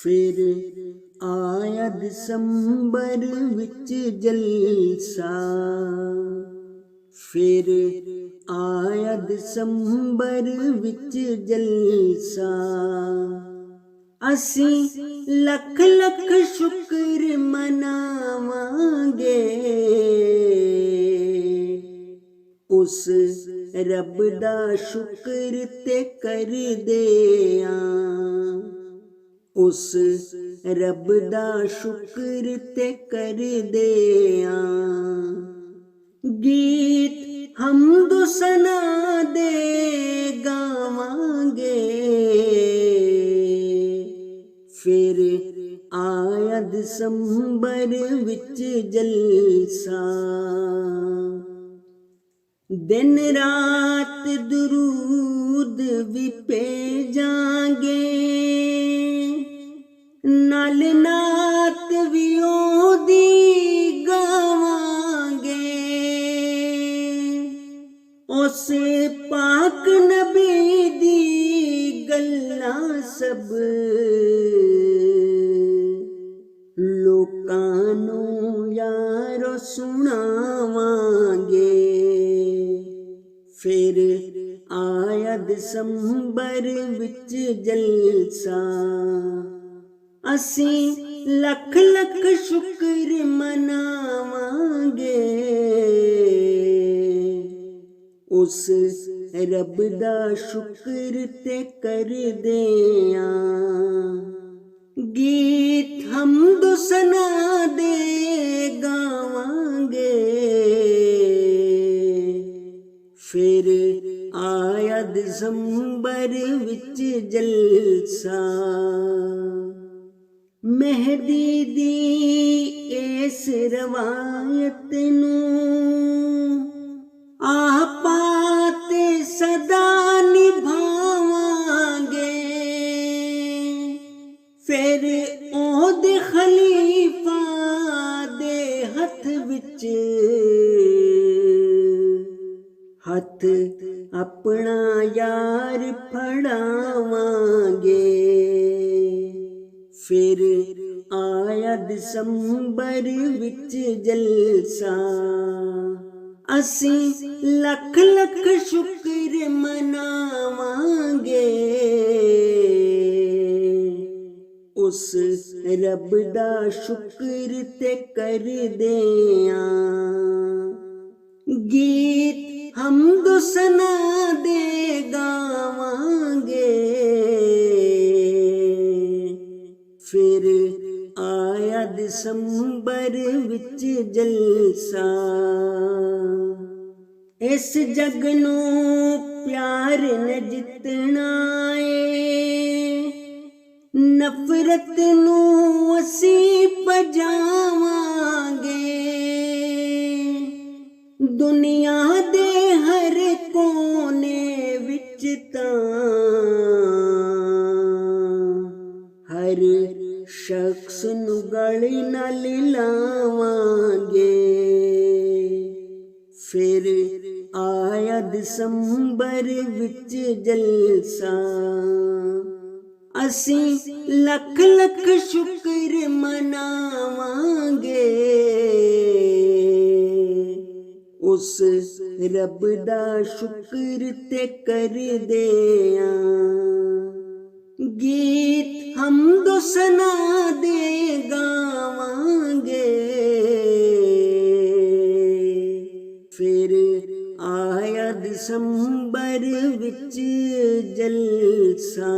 फिर आया दिसंबर विच जलसा, फिर आया दिसंबर विच जलसा। असी लख लख शुक्र मनावांगे उस रब दा शुक्र ते करदे आं, उस रब दा शुक्र ते करदे आं। गीत हमद सना दे गावांगे, फिर आया दिसंबर विच जलसा। दिन रात दुरूद भी भेजांगे, नाल नात भी ओदी गावांगे। उस पाक नबी दी गल्लां सब लोकां नूं यारो सुनावांगे। फिर आया दिसंबर विच जलसा, असी लख लख शुक्र मनावांगे उस रब दा शुक्र ते करदे आं। गीत हमद सना दे गावांगे, फिर आया दिसंबर विच जलसा। मेहदी दी इस रवायत नूं आपा ते सदा निभावांगे, फिर ओहदे खलीफा दे हथ विच हथ अपना यार फड़ावांगे। फिर आया दिसंबर विच जलसा, असी लख लख शुक्र मनावांगे उस रब दा शुक्र ते करदे आं। गीत हमद सना दे गावांगे, फिर आया दिसंबर विच जलसा। इस जग नूं प्यार ने जितना ए, नफरत नूं असी भजावांगे। दुनिया दे हर कोने विच तां हर शख्स नूं गल नाल लावांगे। फिर आया दिसंबर विच जलसा, असी लख लख शुक्र मनावांगे उस रब दा शुक्र ते करदे आं। गीत हमद सना दे गावांगे, फिर आया दिसंबर विच जलसा।